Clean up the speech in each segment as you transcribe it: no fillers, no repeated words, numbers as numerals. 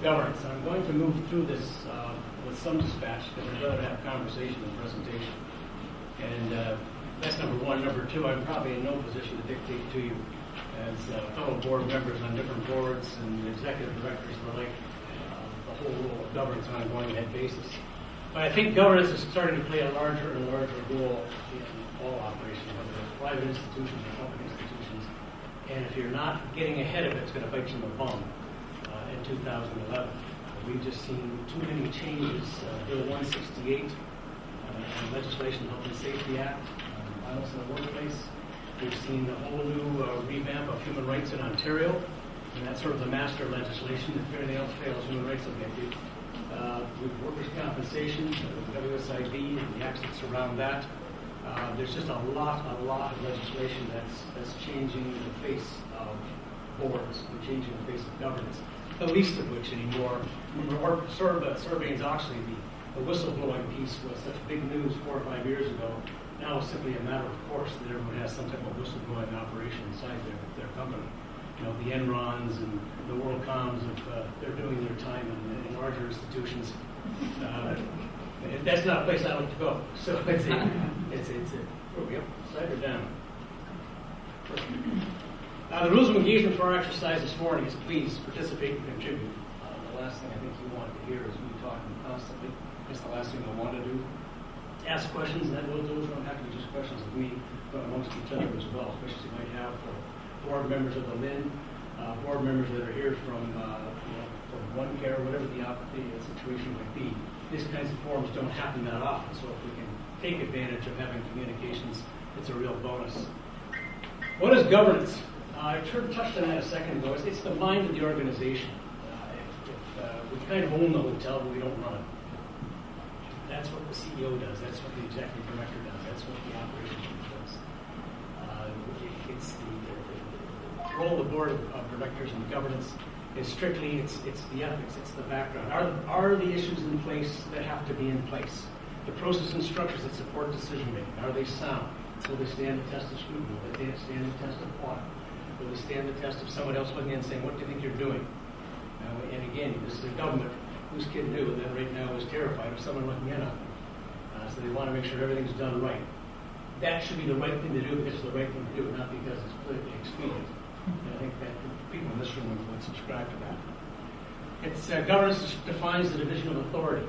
Governance. I'm going to move through this with some dispatch because I'd rather have conversation than presentation. And that's number one. Number two, I'm probably in no position to dictate to you as fellow board members on different boards and executive directors the like the whole role of governance on a going-ahead basis. But I think governance is starting to play a larger and larger role in all operations, whether it's private institutions or public institutions. And if you're not getting ahead of it, it's going to bite you in the bum. In 2011. We've just seen too many changes. Bill 168, legislation, Health and Safety Act, violence in the workplace. We've seen a whole new revamp of human rights in Ontario, and that's sort of the master legislation. If anything else fails, human rights will get you. With workers' compensation, the WSIB, and the acts that surround that. There's just a lot of legislation that's changing the face of boards and changing the face of governance. The least of which anymore, Sarbanes-Oxley, the whistleblowing piece was such big news 4 or 5 years ago. Now it's simply a matter of course that everyone has some type of whistleblowing operation inside their company. You know, the Enrons and the WorldComs, they're doing their time in larger institutions. That's not a place I like to go. So it's where are we up? Side or down? The rules of engagement for our exercise this morning is please participate and contribute. The last thing I think you want to hear is me talking constantly. That's the last thing I want to do. Ask questions, and those don't have to be just questions of me, but amongst each other as well. Questions you might have for board members of the LHIN, board members that are here from One Care, whatever the situation might be. These kinds of forums don't happen that often, so if we can take advantage of having communications, it's a real bonus. What is governance? I touched on that a second ago. It's the mind of the organization. We kind of own the hotel, but we don't run it. That's what the CEO does. That's what the executive director does. That's what the operations chief does. It's the role of the board of directors and governance is strictly it's the ethics. It's the background. Are the issues in place that have to be in place? The process and structures that support decision making, are they sound? Will they stand the test of scrutiny? Will they stand the test of audit? Will they stand the test of someone else looking in and saying, what do you think you're doing? And again, this is a government whose kid knew that right now is terrified of someone looking in on them. So they want to make sure everything's done right. That should be the right thing to do because it's the right thing to do, not because it's politically expedient. And I think that people in this room would subscribe to that. It's governance defines the division of authority.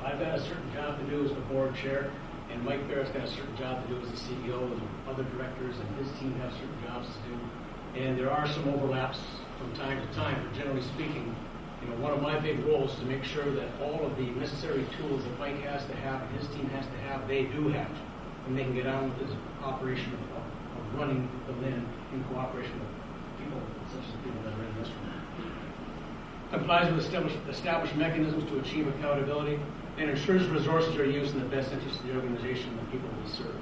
I've got a certain job to do as the board chair, and Mike Barrett's got a certain job to do as the CEO, and other directors and his team have certain jobs to do. And there are some overlaps from time to time, but generally speaking, one of my big roles is to make sure that all of the necessary tools that Mike has to have and his team has to have, they do have. And they can get on with this operation of running the LHIN in cooperation with people such as the people that are in this room. Complies with established mechanisms to achieve accountability, and ensures resources are used in the best interest of the organization and the people we serve.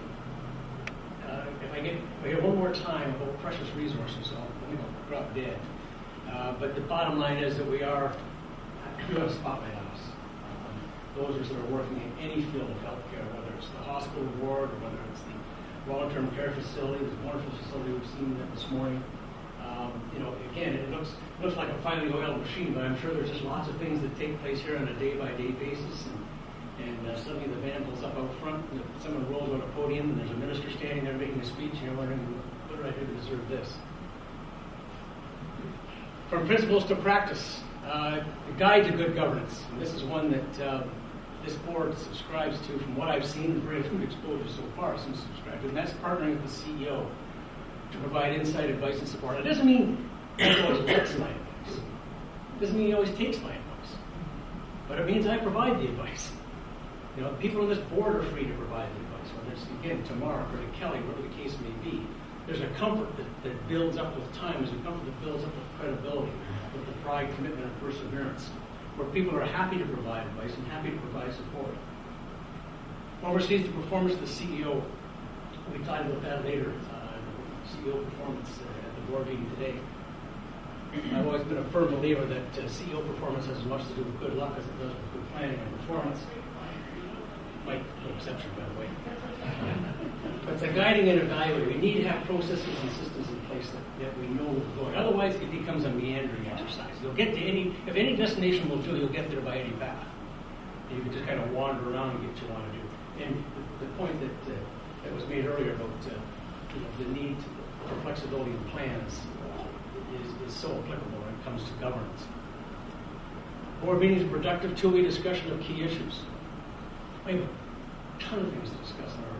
If I get one more time about precious resources, I'll drop dead. But the bottom line is that we have a spotlight on us. Those of us that are working in any field of healthcare, whether it's the hospital ward or whether it's the long-term care facility, this wonderful facility we've seen this morning. Again, it looks like a finely oiled machine, but I'm sure there's just lots of things that take place here on a day-by-day basis. And suddenly the band pulls up out front, and someone rolls on a podium, and there's a minister standing there making a speech, and you're wondering, what did I do to deserve this? From principles to practice, the guide to good governance. And this is one that this board subscribes to. From what I've seen, very good exposure so far seems to subscribe to, and that's partnering with the CEO to provide insight, advice, and support. It doesn't mean he always gets my advice. It doesn't mean he always takes my advice. But it means I provide the advice. People on this board are free to provide the advice, whether it's, again, to Mark or to Kelly, whatever the case may be. There's a comfort that builds up with time. There's a comfort that builds up with credibility, with the pride, commitment, and perseverance, where people are happy to provide advice and happy to provide support. Oversees the performance of the CEO. We talked about that later. CEO performance at the board meeting today. I've always been a firm believer that CEO performance has as much to do with good luck as it does with good planning and performance. Mike, no exception, by the way. But it's a guiding and evaluating. We need to have processes and systems in place that we know where we're going. Otherwise, it becomes a meandering exercise. You'll get to if any destination will do, you'll get there by any path. And you can just kind of wander around and get what you want to do. And the point that was made earlier about the need for flexibility in plans is so applicable when it comes to governance. Board meetings are productive two-way discussion of key issues. We have a ton of things to discuss in our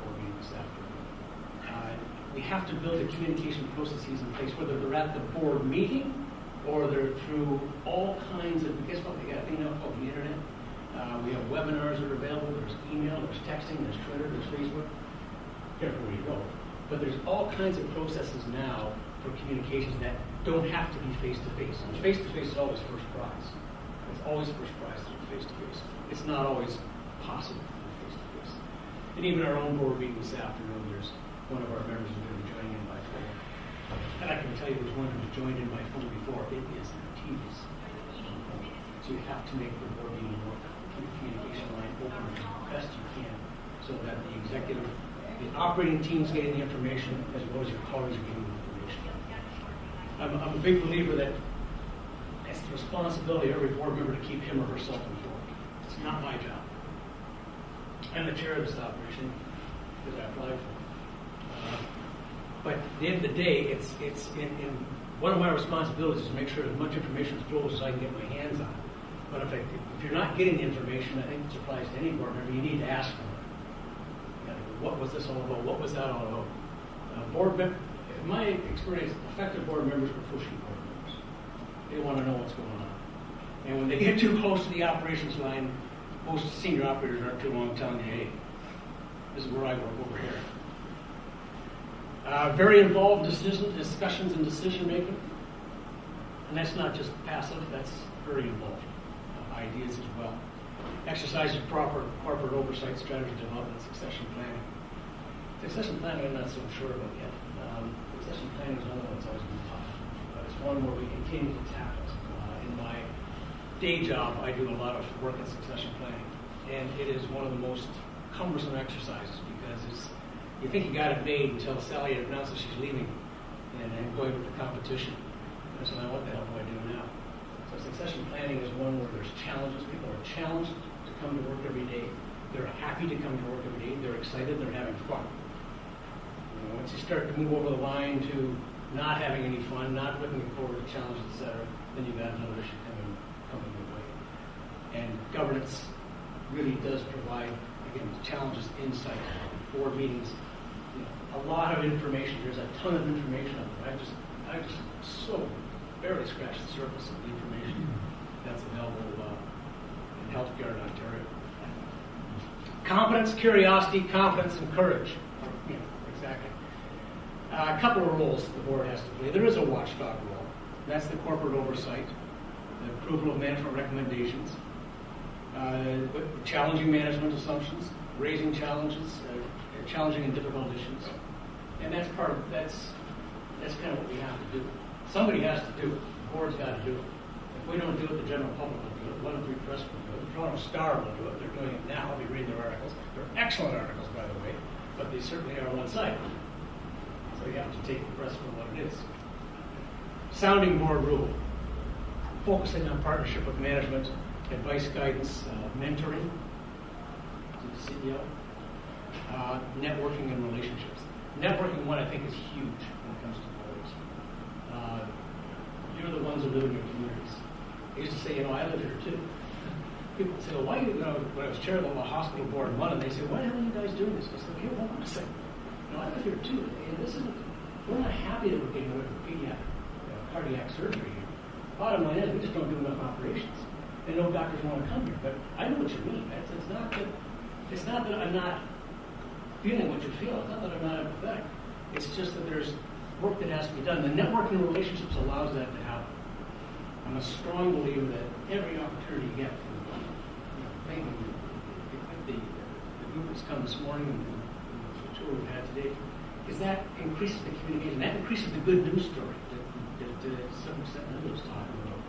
board meeting this afternoon. We have to build the communication processes in place, whether they're at the board meeting or they're through all kinds of, guess what, they got a thing now called the internet. We have webinars that are available, there's email, there's texting, there's Twitter, there's Facebook. Careful where you go. But there's all kinds of processes now for communications that don't have to be face-to-face. And face-to-face is always first prize. It's always first prize to be face-to-face. It's not always possible to be face-to-face. And even our own board meeting this afternoon, there's one of our members who's going to be joining in by phone. And I can tell you there's one who's joined in by phone before. It is tedious. So you have to make the board meeting work. Keep the communication line open as best you can so that the executive, the operating team's getting the information as well as your colleagues are getting the information. I'm a big believer that it's the responsibility of every board member to keep him or herself informed. It's not my job. I'm the chair of this operation because I applied for it. But at the end of the day, it's in one of my responsibilities is to make sure as much information flows as I can get my hands on it. But if you're not getting the information, I think it applies to any board member, you need to ask for it. What was this all about? What was that all about? In my experience, effective board members are pushy board members. They want to know what's going on. And when they get too close to the operations line, most senior operators aren't too long telling you, hey, this is where I work over here. Very involved discussions and decision making. And that's not just passive, that's very involved. Ideas as well. Exercises proper corporate oversight, strategy development, succession planning. Succession planning I'm not so sure about yet. Succession planning is another one that's always been tough. But it's one where we continue to tackle it. In my day job, I do a lot of work in succession planning. And it is one of the most cumbersome exercises because you think you got it made until Sally announces she's leaving and going with the competition. And so now what the hell do I do now? So succession planning is one where there's challenges. People are challenged to come to work every day. They're happy to come to work every day. They're excited. They're having fun. Once you start to move over the line to not having any fun, not looking forward to challenges, etc., then you've got another issue coming your way. And governance really does provide, again, challenges, insight, board meetings, a lot of information. There's a ton of information out there. I just so barely scratched the surface of the information that's available in healthcare in Ontario. Competence, curiosity, confidence, and courage. Exactly. A couple of roles the board has to play. There is a watchdog role. That's the corporate oversight, the approval of management recommendations, challenging management assumptions, raising challenges, challenging and difficult issues. And that's kind of what we have to do. Somebody has to do it. The board's got to do it. If we don't do it, the general public will do it. 103 Press will do it. The Toronto Star will do it. They're doing it now. I'll be reading their articles. They're excellent articles, by the way, but they certainly are one-sided. So you have to take the press for what it is. Sounding board rule. Focusing on partnership with management, advice, guidance, mentoring to the CEO, networking and relationships. Networking, one I think is huge when it comes to boards. You're the ones who live in your communities. I used to say, I live here too. People would say, well, why do you, when I was chair of the hospital board in London, they say, why the hell are you guys doing this? I said, here, hold on a second. I live here too. And we're not happy that we're getting away from pediatric cardiac surgery here. Bottom line is, we just don't do enough operations. And no doctors want to come here. But I know what you mean. It's not that I'm not feeling what you feel. It's not that I'm not empathetic. It's just that there's work that has to be done. The networking relationships allows that to happen. I'm a strong believer that every opportunity you get, the group that's come this morning and the tour we've had today, is that increases the communication. That increases the good news story that some extent Linda was talking about.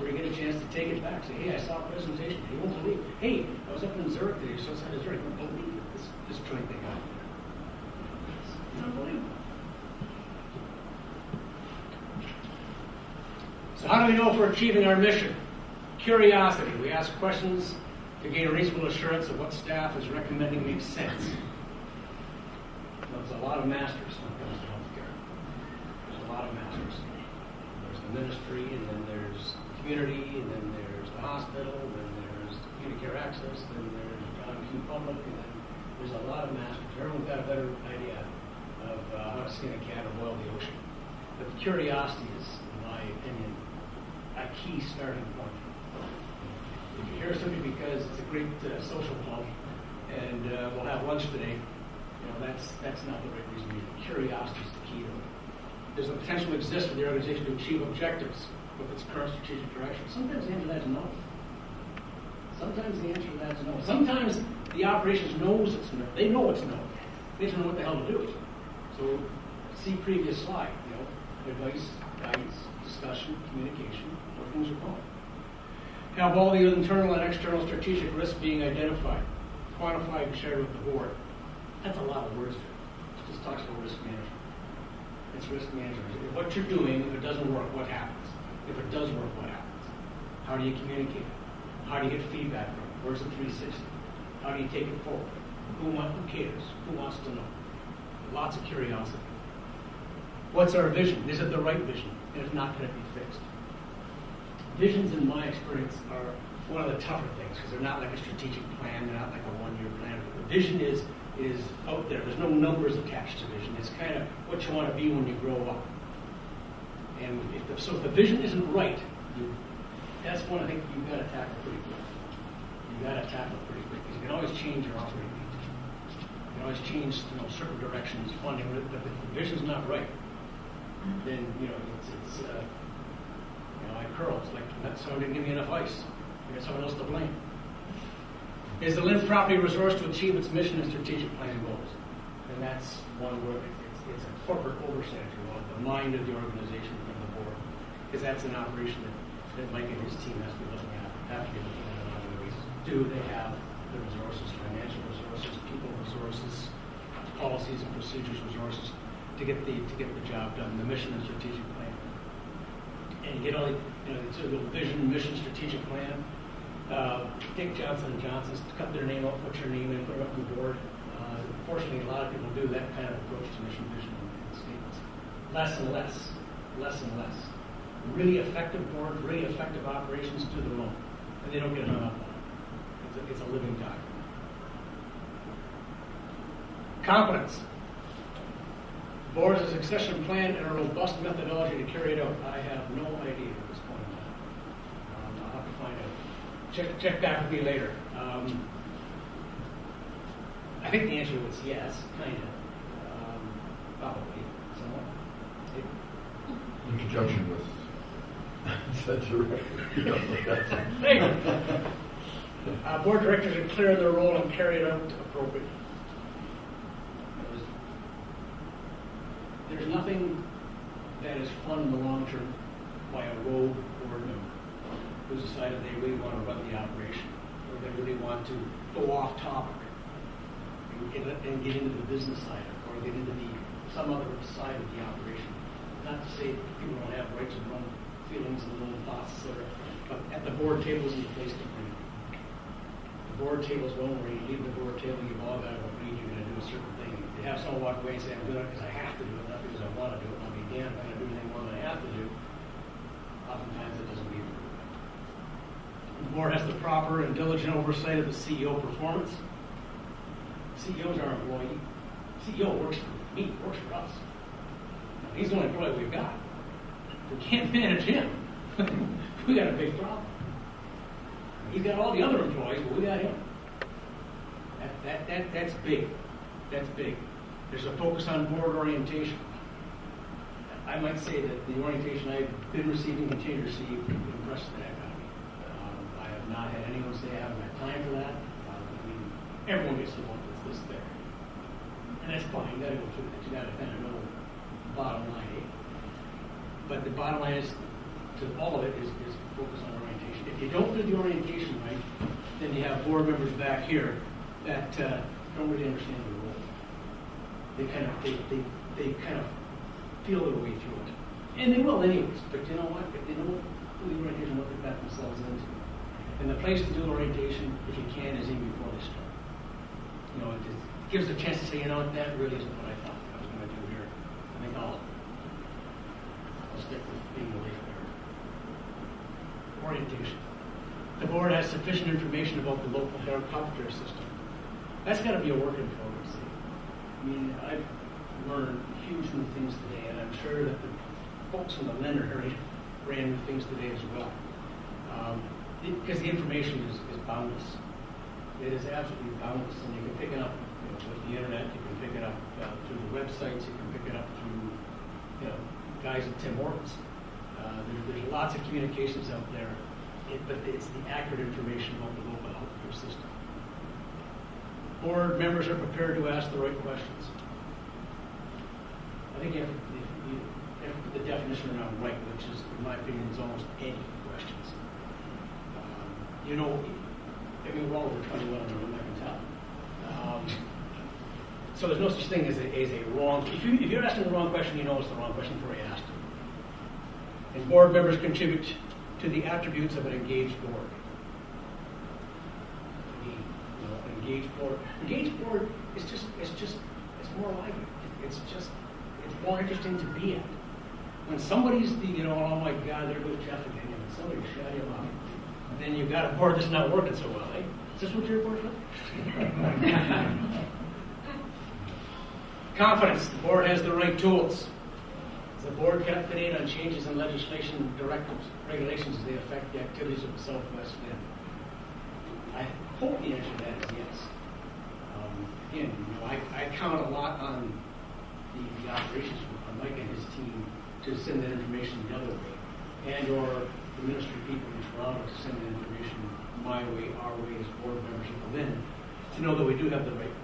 We're you get a chance to take it back, say, hey, I saw a presentation. You won't believe it. Hey, I was up in Zurich today, so outside of Zurich. You won't believe it. This joint thing out there. It's unbelievable. So how do we know if we're achieving our mission? Curiosity. We ask questions to gain a reasonable assurance of what staff is recommending makes sense. There's a lot of masters when it comes to healthcare. There's a lot of masters. There's the ministry, and then there's the community, and then there's the hospital, and then there's community care access, then there's John Q. Public, and then there's a lot of masters. Everyone's got a better idea of how to skin a cat or boil the ocean. But the curiosity is, in my opinion, a key starting point. If you hear something because it's a great social club, and we'll have lunch today, that's not the right reason. Curiosity is the key to it. Does the potential exist for the organization to achieve objectives with its current strategic direction? Sometimes the answer to that is no. Sometimes the answer to that is no. Sometimes the operations knows it's no. They know it's no. They just know what the hell to do. So see previous slide. Advice, guidance, discussion, communication, where things are going. Have all the internal and external strategic risks being identified, quantified, and shared with the board. That's a lot of words there. It just talks about risk management. It's risk management. What you're doing, if it doesn't work, what happens? If it does work, what happens? How do you communicate it? How do you get feedback from it? Where's the 360? How do you take it forward? Who cares? Who wants to know? Lots of curiosity. What's our vision? Is it the right vision? And if not, can it be fixed? Visions, in my experience, are one of the tougher things because they're not like a strategic plan. They're not like a one-year plan. The vision is out there. There's no numbers attached to vision. It's kind of what you want to be when you grow up. And if the vision isn't right, that's one I think you've got to tackle pretty quick. You've got to tackle it pretty quick because you can always change your operating needs. You can always change certain directions, funding, but if the vision's not right, then it's I curls like someone didn't give me enough ice. I got someone else to blame. Is the LHIN properly resourced to achieve its mission and strategic plan goals? And that's one where it's a corporate oversight, if you will, the mind of the organization from the board, because that's an operation that Mike and his team has to be looking at. Have to be looking at on other ways. Do they have the resources, financial resources, people resources, policies and procedures resources to get the job done, the mission and strategic plan. And you get all it's a little vision, mission, strategic plan. Take Johnson & Johnson's, cut their name out, put your name in, put it up on the board. Fortunately, a lot of people do that kind of approach to mission, vision, and statements. Less and less, less and less. Really effective board, really effective operations do their own, and they don't get hung up on it. It's a living document. Competence. Board has a succession plan and a robust methodology to carry it out. I have no idea at this point in time. I'll have to find out. Check back with me later. I think the answer was yes, kind of. Probably, somewhat. In conjunction with the director. Board directors are clear in their role and carry it out appropriately. There's nothing that is fun in the long term by a rogue board member who's decided they really want to run the operation or they really want to go off topic and get into the business side or get into some other side of the operation. Not to say that people don't have rights and own feelings and own thoughts, etc. But at the board table is the place to bring it. The board table is one where you leave the board table, you've all got to agree you're going to do a certain thing. If you have someone walk away and say, I'm doing it because I have to do it, not because I want to do it, I'll be damned if I'm going to do anything more than I have to do. Oftentimes it doesn't leave. The board has the proper and diligent oversight of the CEO performance. CEO's our employee. CEO works for me, works for us. He's the only employee we've got. If we can't manage him, we got a big problem. He's got all the other employees, but we got him. That's big. That's big. There's a focus on board orientation. I might say that the orientation I've been receiving, continue to receive, impressed the heck out of me. I have not had anyone say I haven't had time for that. Everyone gets to want this there. And that's fine. You got to go through that. You got to kind of know bottom line. But the bottom line is, to all of it, is focus on orientation. you don't do the orientation right, then you have board members back here that don't really understand the role. They kind of feel their way through it. And they will anyways, but you know what? If they don't do the orientation, what they've got themselves into. And the place to do the orientation, if you can, is even before they start. You know, it just gives a chance to say, you know what, that really isn't what I thought I was going to do here. I think I'll stick with being the leader there. Orientation. The board has sufficient information about the local healthcare system. That's got to be a work in progress. I mean, I've learned huge new things today, and I'm sure that the folks from the LHIN are ran new things today as well. Because the information is boundless. It is absolutely boundless, and you can pick it up with the internet. You can pick it up through the websites. You can pick it up through, guys at Tim Hortons. There's lots of communications out there, but it's the accurate information about the local healthcare system. Board members are prepared to ask the right questions. I think you have to put the definition around right, which is, in my opinion, is almost any questions. We're all over 21 in the room, I can tell. So there's no such thing as a wrong. If you're asking the wrong question, you know it's the wrong question before you ask it. And board members contribute to the attributes of an engaged board. Engaged board is it's more like it. It's more interesting to be at. When somebody's oh my God, there goes Jeff again, and somebody shut him off. And then you've got a board that's not working so well, eh? Is this what your board for? Confidence. The board has the right tools. Is the board kept up to date on changes in legislation, directives, regulations as they affect the activities of the Southwest LHIN? I hope the answer to that is yes. Again, I count a lot on the operations group, on Mike and his team, to send that information the other way, and or the ministry people in Toronto to send the information my way, our way as board members of the LHIN, to know that we do have the right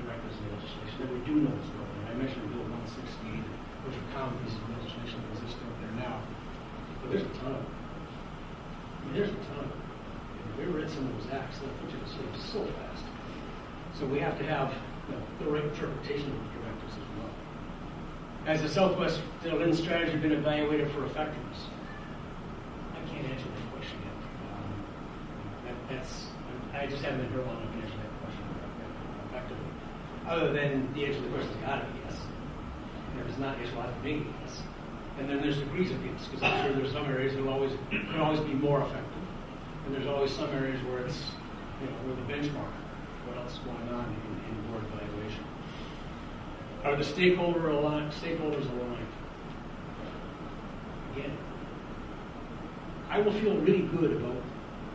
directives in the legislation, that we do know what's going on. I mentioned Bill 168, which are common pieces of legislation that exist out there now, but there's a ton of them. There's a ton of them. If we read some of those acts, they'll put you to sleep so fast. So we have to have the right interpretation of the directives as well. Has the Southwest LHIN strategy been evaluated for effectiveness? I can't answer that question yet. I just haven't been here long enough to answer that question effectively. Other than the answer to the question has got to be yes. And if it's not yes, we'll have to make it yes. And then there's degrees of yes, because I'm sure there's some areas that can always be more effective. And there's always some areas where it's, where the benchmark, what else is going on in board evaluation. Are the stakeholders aligned? Again, I will feel really good about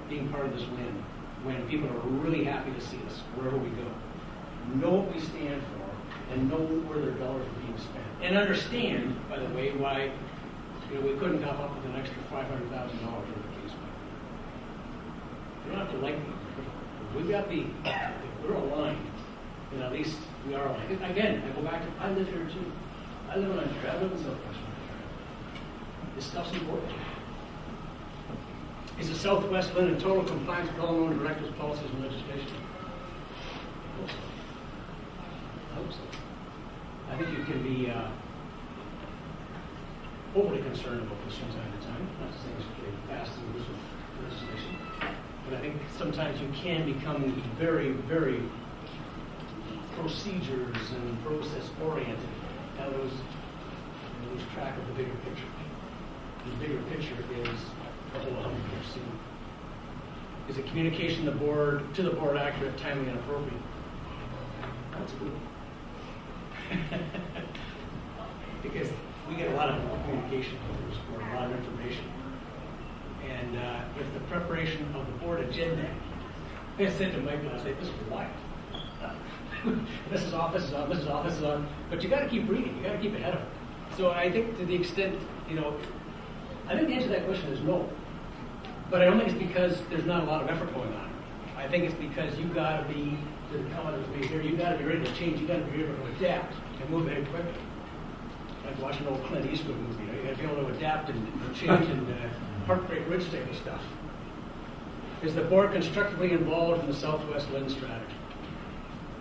being part of this LHIN when people are really happy to see us wherever we go, know what we stand for, and know where their dollars are being spent, and understand, by the way, why we couldn't come up with an extra $500,000 over the case. You don't have to like me. We've got we're aligned. And at least we are aligned. Again, I go back to, I live here too. I live in Ontario. I live in Southwest Ontario. This stuff's important. Is the Southwest LHIN in total compliance with all known directives, policies, and legislation? I hope so. I hope so. I think you can be overly concerned about this from time to time. Not to say it's really fast and loose with legislation. But I think sometimes you can become very, very procedures and process oriented. Now lose track of the bigger picture. The bigger picture is the whole healthcare scene. Is the communication to the board accurate, timely, and appropriate? That's good. Because we get a lot of communication or a lot of information. And with the preparation of the board agenda, I said to Mike last night, this is wild. This is off, this is on, this is off, this is on. But you got to keep reading. You got to keep ahead of it. So I think to the extent, I think the answer to that question is no. But I don't think it's because there's not a lot of effort going on. I think it's because you got to be, to the comment that was made here, you got to be ready to change. You got to be able to adapt and move ahead quickly. Like watching an old Clint Eastwood movie. You got to be able to adapt and change and Heartbreak Ridge type of stuff. Is the board constructively involved in the Southwest LHIN strategy?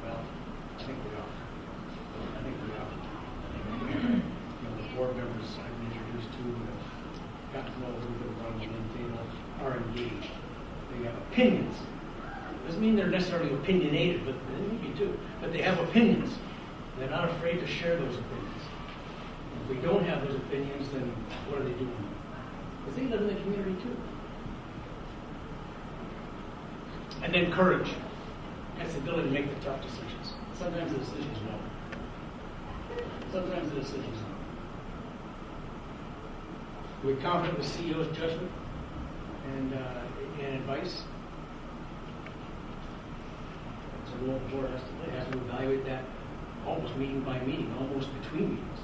Well, I think we are. I think we are. The board members I've been introduced to have got to know a little bit about the LHIN table, are engaged. They have opinions. Doesn't mean they're necessarily opinionated, but they may be too. But they have opinions. They're not afraid to share those opinions. If we don't have those opinions, then what are they doing? Because they live in the community too. And then courage. That's the ability to make the tough decisions. Sometimes the decisions no. Sometimes the decisions no. We're confident with CEO's judgment and advice. So the board has to play, has to evaluate that almost meeting by meeting, almost between meetings.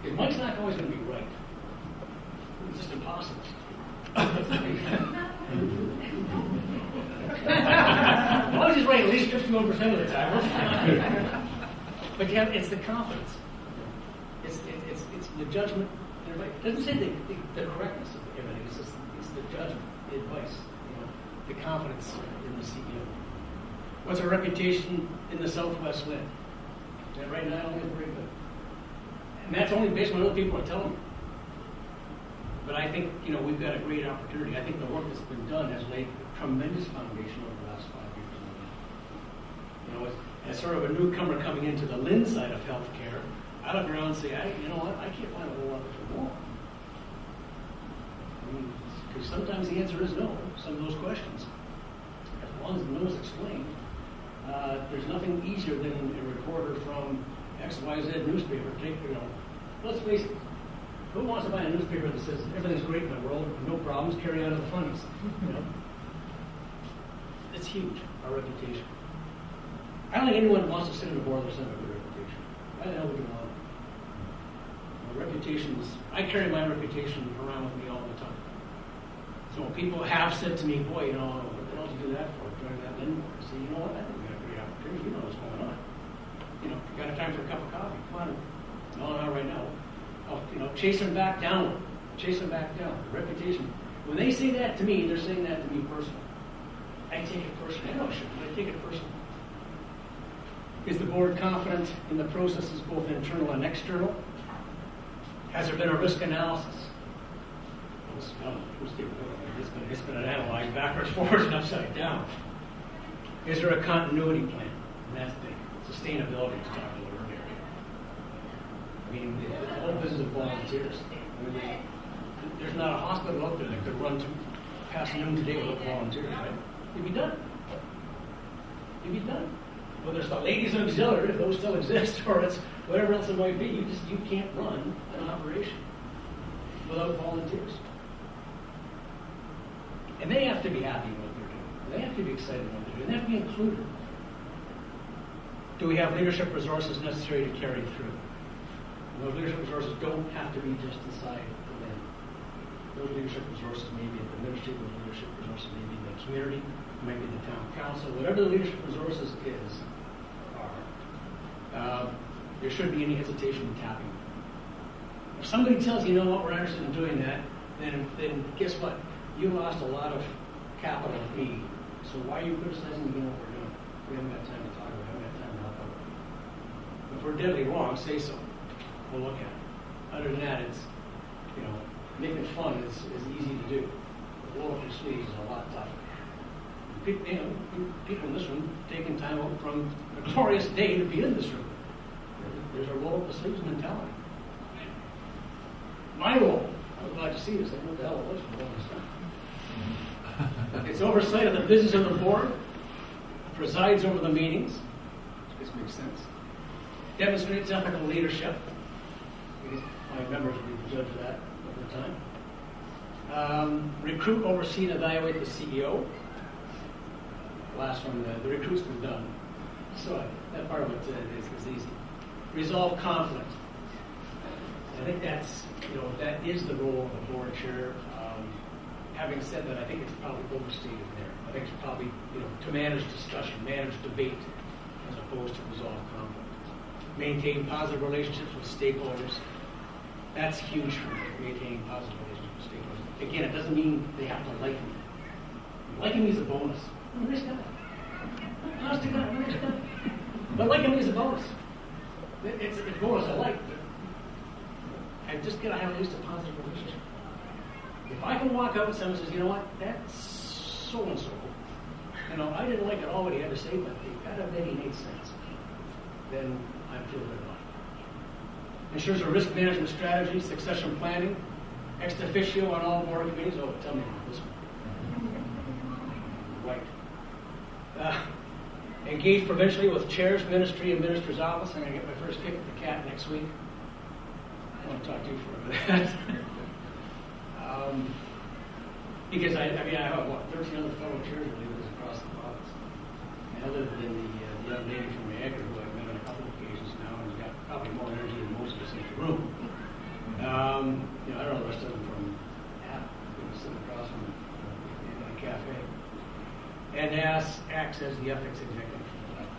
Because Mike's not always going to be right. It's just impossible. As long as he's right at least 51% of the time, we're fine. But you have, it's the confidence. It's the judgment. It doesn't say the correctness of everything. It's the judgment, the advice, the confidence in the CEO. What's our reputation in the Southwest LHIN? And right now, it's very good. And that's only based on what other people are telling me. But I think, we've got a great opportunity. I think the work that's been done has laid a tremendous foundation over the last 5 years. As sort of a newcomer coming into the LHIN side of healthcare, I look around and say, you know what, I can't find a whole lot for more. Because sometimes the answer is no, some of those questions. As long as the no is explained, there's nothing easier than a reporter from XYZ newspaper. Let's face it, who wants to buy a newspaper that says everything's great in the world, no problems, carry out of the funnies? It's huge, our reputation. I don't think anyone wants to sit in a board that's not a good reputation. Why the hell would you want it? My reputation is, I carry my reputation around with me all the time. So when people have said to me, boy, what the hell did you do that for? Join that LHIN board. I say, you know what, I think we got a great opportunity. You know what's going on. If you got a time for a cup of coffee, come on. No, not right now. Chase them back down. Chase them back down. Reputation. When they say that to me, they're saying that to me personally. I take it personally. I know I shouldn't, but I take it personally. Is the board confident in the processes, both internal and external? Has there been a risk analysis? It's been analyzed backwards, forwards, and upside down. Is there a continuity plan? And that's big. Sustainability is talked about earlier. The whole business of volunteers. There's not a hospital out there that could run past noon today without volunteers, right? You'd be done. You'd be done. Whether it's the ladies auxiliary, if those still exist, or it's whatever else it might be, you can't run an operation without volunteers. And they have to be happy with what they're doing. They have to be excited about what they're doing. They have to be included. Do we have leadership resources necessary to carry through? And those leadership resources don't have to be just inside the LHIN. Those leadership resources may be at the ministry, those leadership resources may be in the community, might be the town council, whatever the leadership resources are, there shouldn't be any hesitation in tapping them. If somebody tells you, what, we're interested in doing that, then guess what? You lost a lot of capital fee. So why are you criticizing what we're doing? We haven't got time to talk about it. We haven't got time to help out. If we're deadly wrong, say so. We'll look at it. Other than that, it's, making fun is easy to do. Roll up your sleeves is a lot tougher. People in this room taking time out from a glorious day to be in this room. There's a roll up the sleeves mentality. My role, I was glad to see this. I don't know what the hell it was for all this time. It's oversight of the business of the board, presides over the meetings, which makes sense, demonstrates ethical leadership. My members will be the judge of that over time. Recruit, oversee, and evaluate the CEO. Last one, the recruit's been done. So that part of it is easy. Resolve conflict. I think that's, that is the role of the board chair. Having said that, I think it's probably overstated there. I think it's probably, to manage discussion, manage debate, as opposed to resolve conflict. Maintain positive relationships with stakeholders. That's huge for me, maintaining positive relationships with stakeholders. Again, it doesn't mean they have to like me. Liking me is a bonus. I'm a nice guy. Honest to God, I'm a nice guy. But liking me is a bonus. It's a bonus I like. I just gotta have at least a positive relationship. If I can walk up and someone says, you know what, that's so and so. You know, I didn't like it all what he had to say, but it kind of made sense. Then I feel good about it. Ensures a risk management strategy, succession planning, ex officio on all board committees. Oh, tell me about this one. Right. Engage provincially with chairs, ministry, and minister's office. I'm going to get my first kick at the cat next week. I want to talk to you for a minute. Because I have, 13 other fellow chairs that live across the province. And I live in the young lady from Niagara who I've met on a couple of occasions now, and has got probably more energy than most of us in the room. I don't know the rest of them from sitting across from in a cafe. And acts as the ethics executive for the lab.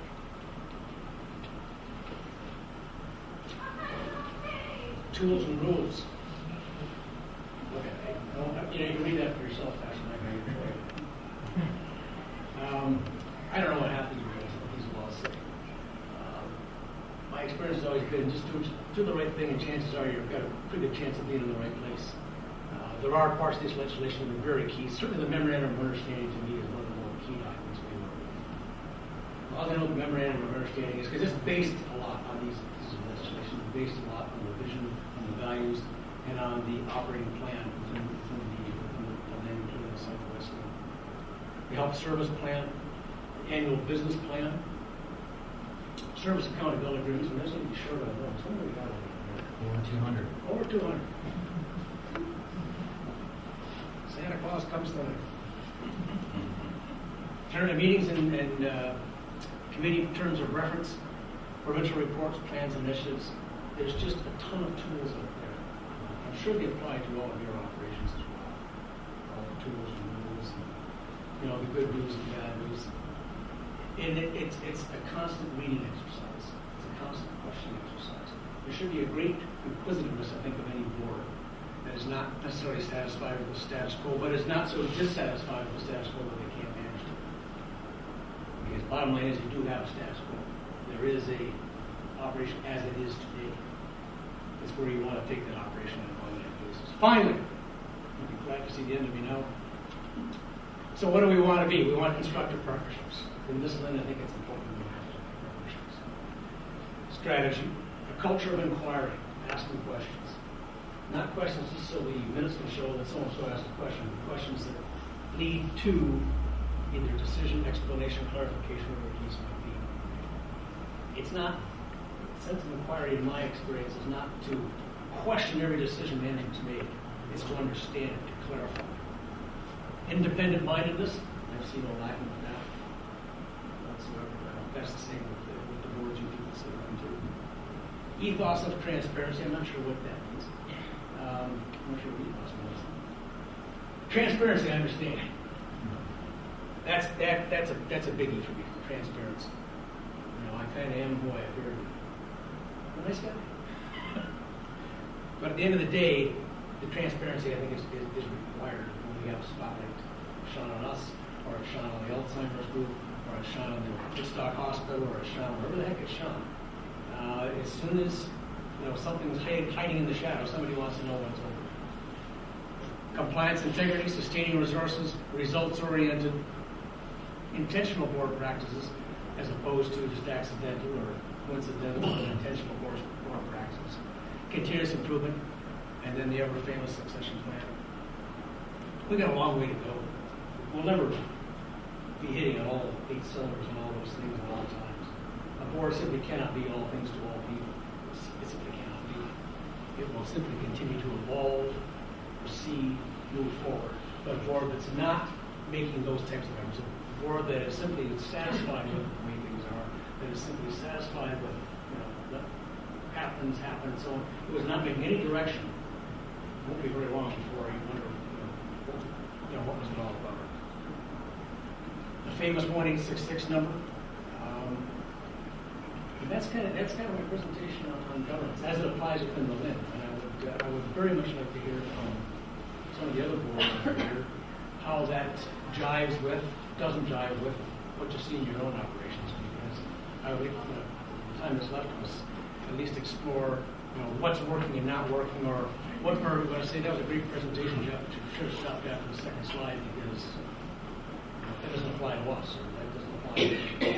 Tools and rules. Okay. You can read that for yourself, actually. I don't know what half these laws say. My experience has always been just do the right thing, and chances are you've got a pretty good chance of being in the right place. There are parts of this legislation that are very key. Certainly the memorandum of understanding to me is one of the more key documents we work with. All I know the memorandum of understanding is because it's based a lot on these pieces of legislation. It's based a lot on the vision, on the values, and on the operating plan within the land including the Southwest. The health service plan, annual business plan, service accountability agreements. And this would be short of those. What do we got over here? Over 200. Over 200. Santa Claus comes to turn to meetings and committee terms of reference, provincial reports, plans, initiatives. There's just a ton of tools out there. I'm sure they apply to all of your operations as well. All the tools and rules, and, the good news and bad news. And it's a constant reading exercise. It's a constant questioning exercise. There should be a great inquisitiveness, I think, of any board that is not necessarily satisfied with the status quo, but is not so dissatisfied with the status quo that they can't manage it. Because bottom line is you do have a status quo. There is a operation as it is today. It's where you want to take that operation on an ongoing basis. Finally, you'll be glad to see the end of me now. So what do we want to be? We want constructive partnerships. In this line, I think it's important to have partnerships. Strategy, a culture of inquiry, asking questions. Not questions just so the minutes can show that so-and-so asked a question, but questions that lead to either decision, explanation, clarification, whatever the case might be. It's not, sense of inquiry in my experience is not to question every decision management's made. It's to understand it, to clarify. Independent-mindedness, I've seen no lacking with that whatsoever. That's the same with the boards you people sit around too. Ethos of transparency, I'm not sure what that means. I'm not sure what ethos means. Transparency, I understand. That's a biggie for me, transparency. I kind of am who I appear to be. I'm a nice guy. But at the end of the day, the transparency, I think, is required when we have a spotlight shone on us, or it's shone on the Alzheimer's group, or it's shone on the Woodstock Hospital, or it's shone wherever the heck it's shone. As soon as something's hiding in the shadow, somebody wants to know what's over. Compliance, integrity, sustaining resources, results-oriented, intentional board practices, as opposed to just accidental or coincidental or intentional board practices. Continuous improvement, and then the ever-famous succession plan. We've got a long way to go. We'll never be hitting on all 8 cylinders and all those things at all times. A board simply cannot be all things to all people. It simply cannot be. It will simply continue to evolve, proceed, move forward. But a board that's not making those types of efforts, a board that is simply satisfied with the way things are, that is simply satisfied with what happens, and so on. It was not making any direction. It won't be very long before you wonder what was it all about. The famous 1866 number. That's kind of my presentation on governance as it applies within the LHIN. And I would very much like to hear from some of the other boards over here how that doesn't jive with what you see in your own operations. Because I would, time that's left us, at least explore, what's working and not working, or what part of it. I say that was a great presentation, Jeff. You should have stopped after the second slide because that doesn't apply to us, or that doesn't apply to